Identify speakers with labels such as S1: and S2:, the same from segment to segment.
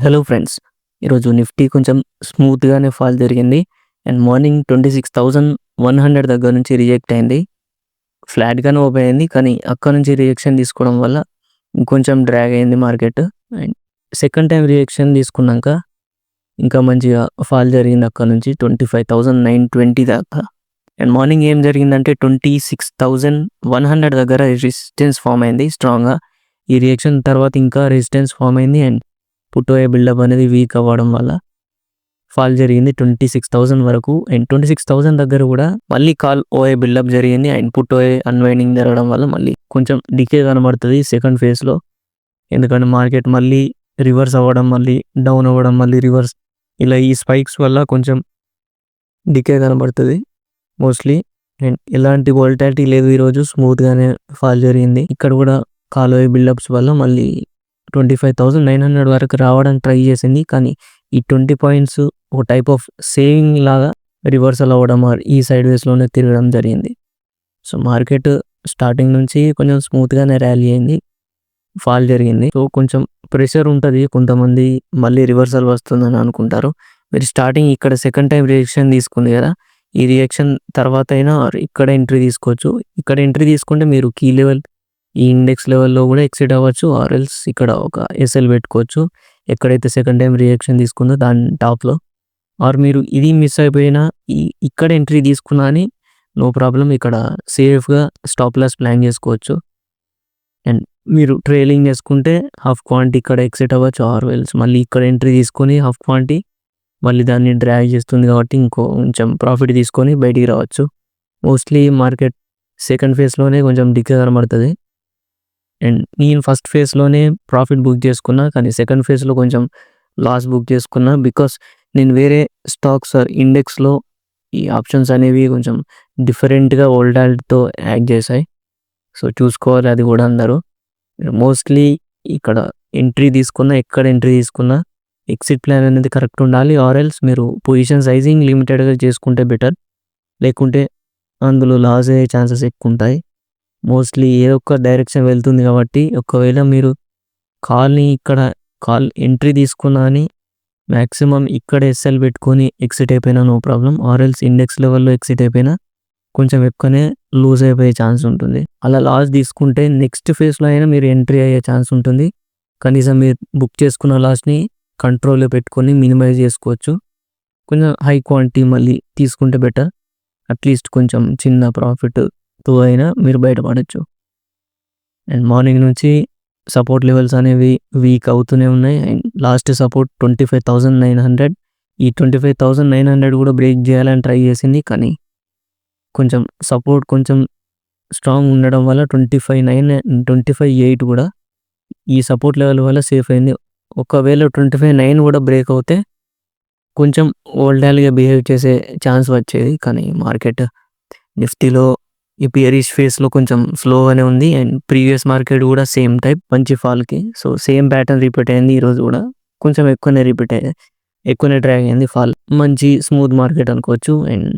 S1: Hello friends. ఈరోజు Nifty కొంచెం స్మూత్‌గానే fall జరిగింది. అండ్ మార్నింగ్ 26,100 దగ్గర నుంచి రిజెక్ట్ అయింది. ఫ్లాట్‌గానే ఓపెన్ అయింది. కానీ అక్కడ నుంచి రిజెక్షన్ తీసుకోవడం వల్ల ఇంకొంచెం డ్రాగ్ అయింది market. And second time rejection తీసుకున్నాక ఇంకా మంచిగా ఫాల్ జరిగింది అక్కడ నుంచి 25,920 దాకా. అండ్ మార్నింగ్ ఏం జరిగిందంటే 26,100 దగ్గర రెసిస్టెన్స్ ఫామ్ అయింది స్ట్రాంగ్‌గా. ఈ రియాక్షన్ తర్వాత ఇంకా రెసిస్టెన్స్ ఫామ్ అయింది అండ్ పుట్ ఓఏ బిల్డప్ అనేది వీక్ అవ్వడం వల్ల ఫాల్ జరిగింది 26,000 వరకు. అండ్ 26,000 దగ్గర కూడా మళ్ళీ కాల్ ఓఏ బిల్డప్ జరిగింది అండ్ పుట్ ఓఏ అన్వైండింగ్ జరగడం వల్ల మళ్ళీ కొంచెం డికే కనబడుతుంది సెకండ్ ఫేజ్లో. ఎందుకంటే మార్కెట్ మళ్ళీ రివర్స్ అవ్వడం, మళ్ళీ డౌన్ అవ్వడం, మళ్ళీ రివర్స్, ఇలా ఈ స్పైక్స్ వల్ల కొంచెం డికే కనబడుతుంది మోస్ట్లీ. అండ్ ఎలాంటి వోల్టాలిటీ లేదు, ఈరోజు స్మూత్గానే ఫాల్ జరిగింది. ఇక్కడ కూడా కాల్ ఓఏ బిల్డప్స్ వల్ల మళ్ళీ 25,900 వరకు రావడానికి ట్రై చేసింది. కానీ ఈ 20 పాయింట్స్ ఒక టైప్ ఆఫ్ సేవింగ్ లాగా రివర్సల్ అవ్వడం, ఈ సైడ్ వేస్లోనే తిరగడం జరిగింది. సో మార్కెట్ స్టార్టింగ్ నుంచి కొంచెం స్మూత్గానే ర్యాలీ అయింది, ఫాల్ జరిగింది. సో కొంచెం ప్రెషర్ ఉంటుంది, కొంతమంది మళ్ళీ రివర్సల్ వస్తుందని అనుకుంటారు. మీరు స్టార్టింగ్ ఇక్కడ సెకండ్ టైం రియాక్షన్ తీసుకుంది కదా, ఈ రియాక్షన్ తర్వాత అయినా ఇక్కడ ఎంట్రీ తీసుకోవచ్చు. ఇక్కడ ఎంట్రీ తీసుకుంటే మీరు కీ లెవెల్, ఈ ఇండెక్స్ లెవెల్లో కూడా ఎక్సిట్ అవ్వచ్చు, ఆర్ఎల్స్ ఇక్కడ ఒక ఎస్ఎల్ పెట్టుకోవచ్చు ఎక్కడైతే సెకండ్ టైం రియాక్షన్ తీసుకుందో దాని టాప్లో. ఆర్ మీరు ఇది మిస్ అయిపోయినా ఇక్కడ ఎంట్రీ తీసుకున్నా అని నో ప్రాబ్లం, ఇక్కడ సేఫ్గా స్టాప్ లాస్ ప్లాన్ చేసుకోవచ్చు. అండ్ మీరు ట్రైలింగ్ చేసుకుంటే హాఫ్ క్వాంటిటీ ఇక్కడ ఎక్సిట్ అవ్వచ్చు, ఆర్ఎల్స్ మళ్ళీ ఇక్కడ ఎంట్రీ తీసుకొని హాఫ్ క్వాంటిటీ మళ్ళీ దాన్ని డ్రాగ్ చేస్తుంది కాబట్టి కొంచెం ప్రాఫిట్ తీసుకొని బయటికి రావచ్చు. మోస్ట్లీ మార్కెట్ సెకండ్ ఫేజ్లోనే కొంచెం డికే కనబడుతుంది. అండ్ నేను ఫస్ట్ ఫేజ్లోనే ప్రాఫిట్ బుక్ చేసుకున్నా, కానీ సెకండ్ ఫేజ్లో కొంచెం లాస్ బుక్ చేసుకున్నా. బికాస్ నేను వేరే స్టాక్స్ ఆర్ ఇండెక్స్లో ఈ ఆప్షన్స్ అనేవి కొంచెం డిఫరెంట్గా వోల్టాలిటీతో యాక్ట్ చేశాయి. సో చూసుకోవాలి అది కూడా అందరూ. మోస్ట్లీ ఇక్కడ ఎంట్రీ తీసుకున్నా, ఎక్కడ ఎంట్రీ తీసుకున్నా ఎగ్జిట్ ప్లాన్ అనేది కరెక్ట్ ఉండాలి. ఆర్ఎల్స్ మీరు పొజిషన్ సైజింగ్ లిమిటెడ్గా చేసుకుంటే బెటర్, లేకుంటే అందులో లాస్ అయ్యే ఛాన్సెస్ ఎక్కువ ఉంటాయి. మోస్ట్లీ ఏ ఒక్క డైరెక్షన్ వెళ్తుంది కాబట్టి ఒకవేళ మీరు ఇక్కడ కాల్ ఎంట్రీ తీసుకున్నా అని మ్యాక్సిమం ఇక్కడ ఎస్ఎల్ పెట్టుకొని ఎక్సిట్ అయిపోయినా నో ప్రాబ్లం. ఆర్ఎల్స్ ఇండెక్స్ లెవెల్లో ఎక్సిట్ అయిపోయినా కొంచెం ఎక్కువనే లూజ్ అయిపోయే ఛాన్స్ ఉంటుంది. అలా లాస్ తీసుకుంటే నెక్స్ట్ ఫేజ్లో అయినా మీరు ఎంట్రీ అయ్యే ఛాన్స్ ఉంటుంది. కనీసం మీరు బుక్ చేసుకున్న లాస్ని కంట్రోల్లో పెట్టుకొని మినిమైజ్ చేసుకోవచ్చు. కొంచెం హై క్వాంటిటీ మళ్ళీ తీసుకుంటే బెటర్, అట్లీస్ట్ కొంచెం చిన్న ప్రాఫిట్తో అయినా మీరు బయటపడవచ్చు. అండ్ మార్నింగ్ నుంచి సపోర్ట్ లెవెల్స్ అనేవి వీక్ అవుతూనే ఉన్నాయి. అండ్ లాస్ట్ సపోర్ట్ 25,900, ఈ 25,900 కూడా బ్రేక్ చేయాలని ట్రై చేసింది. కానీ కొంచెం సపోర్ట్ కొంచెం స్ట్రాంగ్ ఉండడం వల్ల 25,8 కూడా ఈ సపోర్ట్ లెవెల్ వల్ల సేఫ్ అయింది. ఒకవేళ 25,900 కూడా బ్రేక్ అవుతే కొంచెం వోల్టాలిటీగా బిహేవ్ చేసే ఛాన్స్ వచ్చేది. కానీ మార్కెట్ నిఫ్టీలో ఈ బియరిష్ ఫేస్లో కొంచెం స్లోగానే ఉంది. అండ్ ప్రీవియస్ మార్కెట్ కూడా సేమ్ టైప్ మంచి ఫాల్కి, సో సేమ్ ప్యాటర్న్ రిపీట్ అయింది. ఈరోజు కూడా కొంచెం ఎక్కువనే డ్రాగ్ అయింది ఫాల్. మంచి స్మూత్ మార్కెట్ అనుకోవచ్చు. అండ్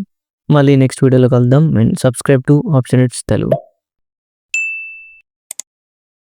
S1: మళ్ళీ నెక్స్ట్ వీడియోలో కలుద్దాం. And subscribe to Optionets Telugu.